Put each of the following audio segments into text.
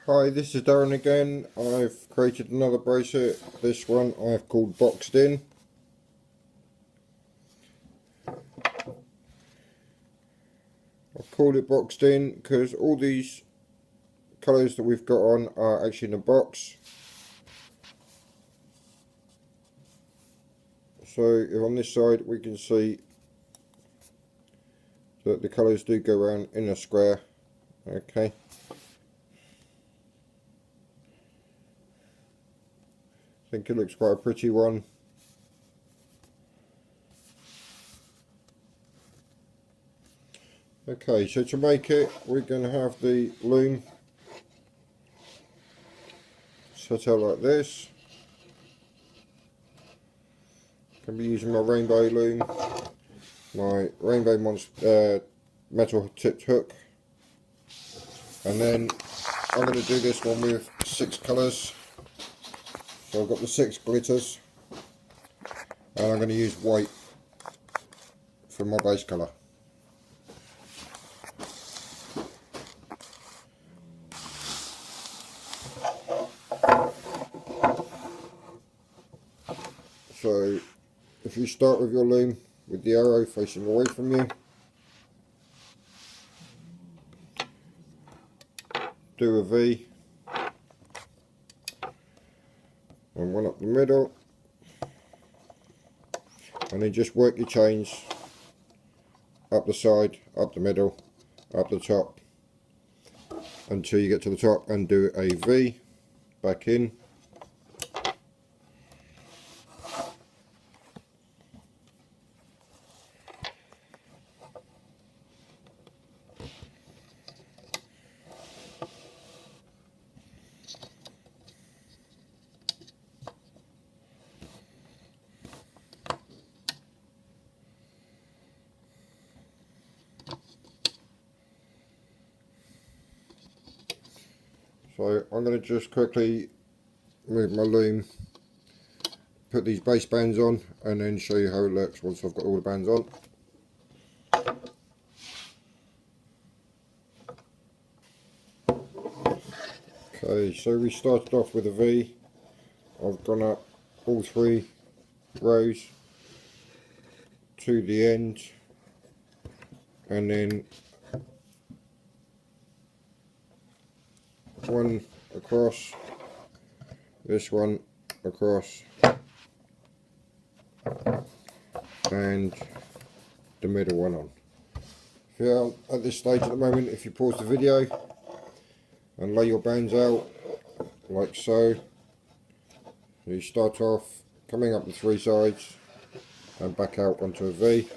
Hi, this is Darren again. I've created another bracelet. This one I've called Boxed In. I've called it Boxed In because all these colours that we've got on are actually in a box. So if on this side we can see that the colours do go around in a square. Okay. I think it looks quite a pretty one. Okay, so to make it, we're going to have the loom set out like this. Can be using my rainbow loom, my rainbow monster metal tipped hook, and then I'm going to do this one with 6 colours. So I've got the 6 glitters, and I'm going to use white for my base colour. So if you start with your loom with the arrow facing away from you, do a V and one up the middle, and then just work your chains up the side, up the middle, up the top until you get to the top, and do a V back in. So I'm going to just quickly move my loom, put these base bands on, and then show you how it looks once I've got all the bands on. Okay, so we started off with a V. I've gone up all 3 rows to the end, and then one across, this one across, and the middle one on. If you're at this stage at the moment, if you pause the video and lay your bands out like so, you start off coming up the 3 sides and back out onto a V,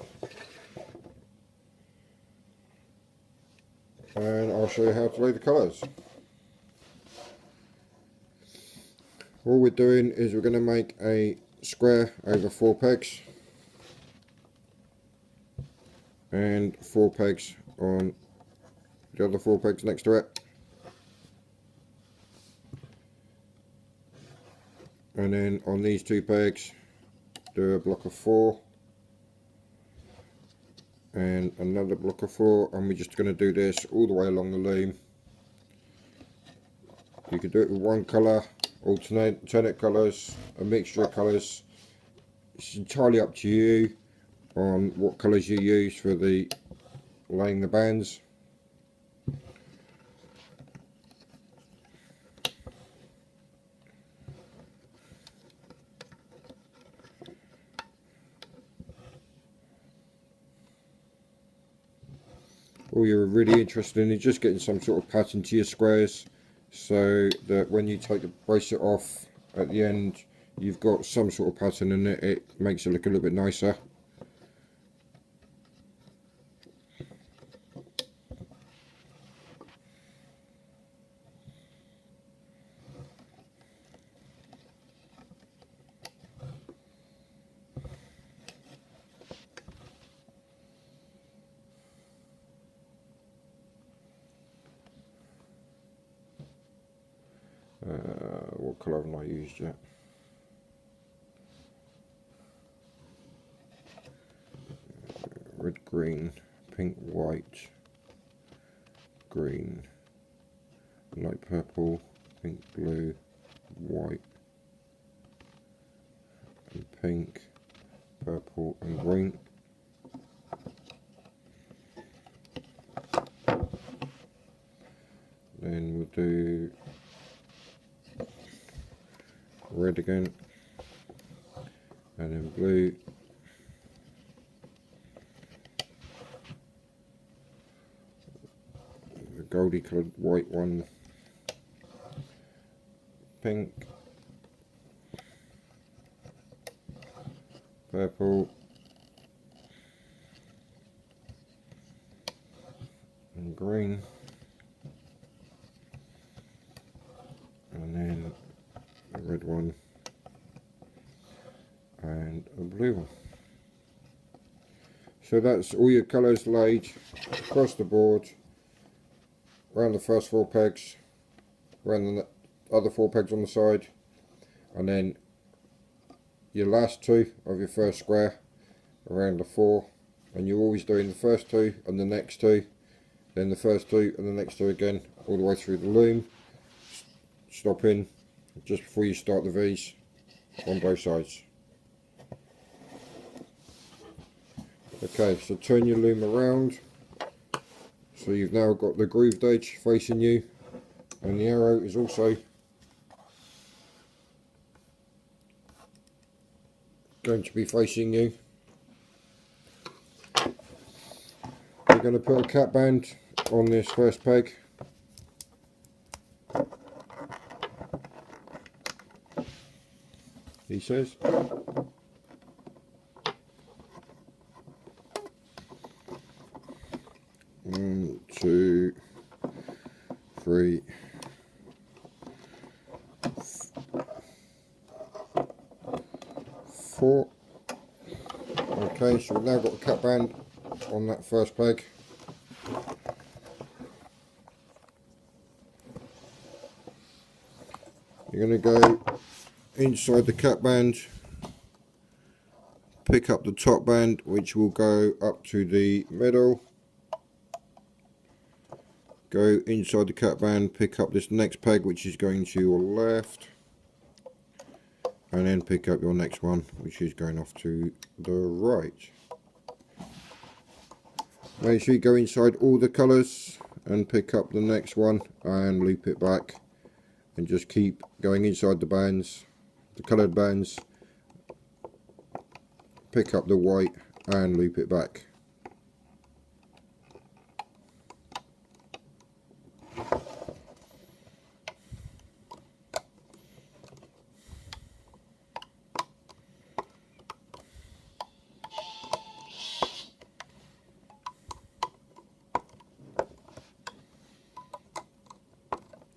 and I'll show you how to lay the colours. All we're doing is we're going to make a square over 4 pegs and 4 pegs on the other 4 pegs next to it, and then on these 2 pegs do a block of 4 and another block of 4, and we're just going to do this all the way along the loom. You could do it with one colour, alternate colours, a mixture of colours. It's entirely up to you on what colours you use for the laying the bands. All you're really interested in is just getting some sort of pattern to your squares, so that when you take the bracelet off at the end, you've got some sort of pattern in it. It makes it look a little bit nicer. What colour haven't I used yet? Red, green, pink, white, green, light purple, pink, blue, white, and pink, purple and green. Then we'll do red again, and then blue, the goldy coloured white one, pink, purple, and green, and then a red one and a blue one. So that's all your colours laid across the board, around the first 4 pegs, around the other 4 pegs on the side, and then your last 2 of your first square around the 4, and you're always doing the first 2 and the next 2, then the first 2 and the next 2 again, all the way through the loom, stopping just before you start the V's on both sides. Okay, so turn your loom around, so you've now got the grooved edge facing you, and the arrow is also going to be facing you. You're going to put a cap band on this first peg. He says. 1, 2, 3, 4. Okay, so we've now got a cap band on that first peg. You're going to go inside the cap band, pick up the top band, which will go up to the middle, go inside the cap band, pick up this next peg, which is going to your left, and then pick up your next one, which is going off to the right. Make sure you go inside all the colours and pick up the next one and loop it back, and just keep going inside the bands, the coloured bands, pick up the white and loop it back.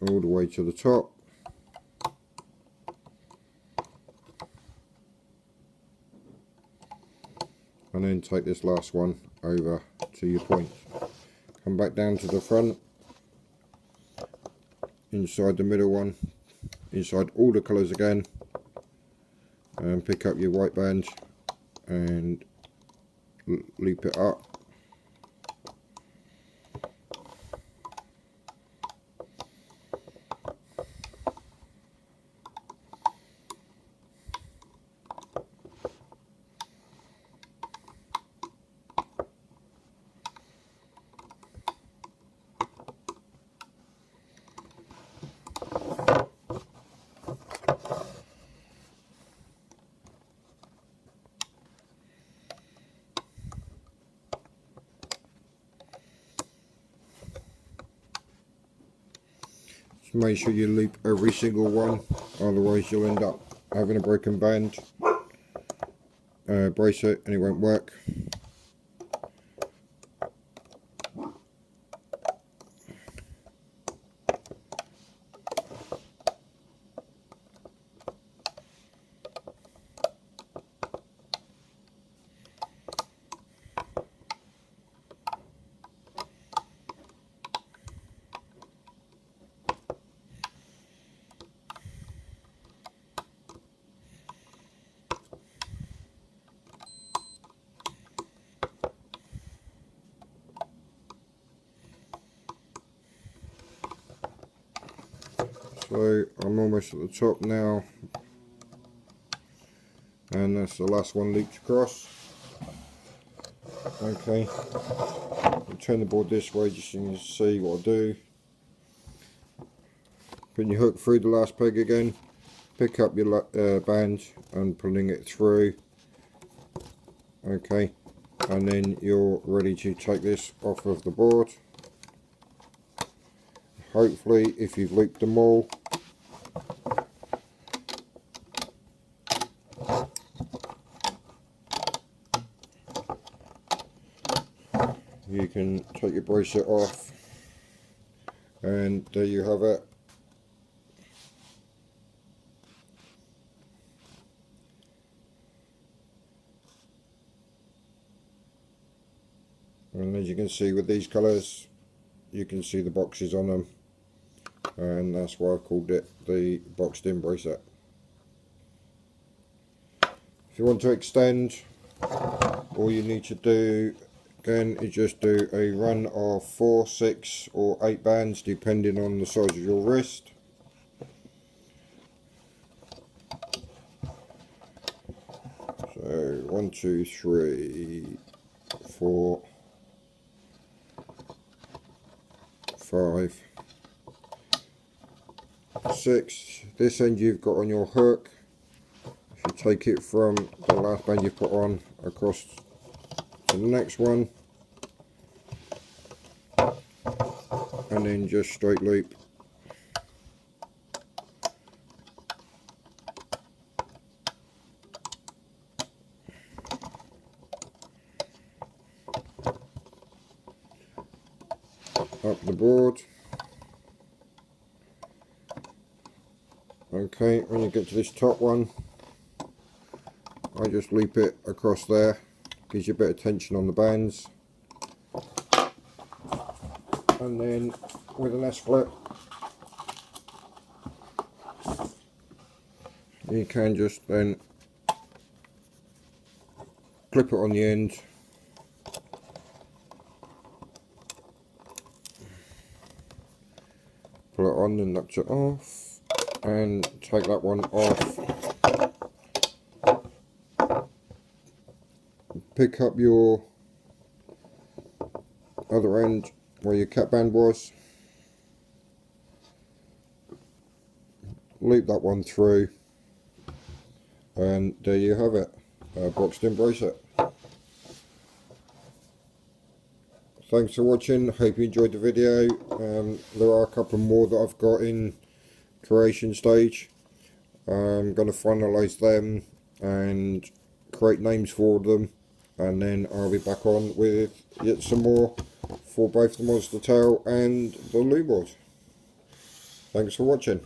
All the way to the top, and then take this last one over to your point. Come back down to the front, inside the middle one, inside all the colours again, and pick up your white band and loop it up. Make sure you loop every single one, otherwise you'll end up having a broken band bracelet and it won't work. So I'm almost at the top now, and that's the last one looped across. Okay, I'll turn the board this way just so you can see what I do. Putting your hook through the last peg again, pick up your band and pulling it through. Okay, and then you're ready to take this off of the board. Hopefully, if you've looped them all, you can take your bracelet off, and there you have it. And as you can see with these colours, you can see the boxes on them, and that's why I called it the boxed in bracelet. If you want to extend, all you need to do again is just do a run of 4, 6 or 8 bands depending on the size of your wrist. So 1, 2, 3, 4, 5, 6. This end you've got on your hook. If you take it from the last band you put on across to the next one, and then just straight loop. Up the board. Okay, when you get to this top one, I just loop it across there, gives you a bit of tension on the bands, and then with an S-flip you can just then clip it on the end, pull it on and knock it off, and take that one off. Pick up your other end where your cap band was, loop that one through, and there you have it, a boxed in bracelet. Thanks for watching, hope you enjoyed the video. There are a couple more that I've got in creation stage. I'm going to finalise them and create names for them, and then I'll be back on with yet some more for both the monster tail and the loom board. Thanks for watching.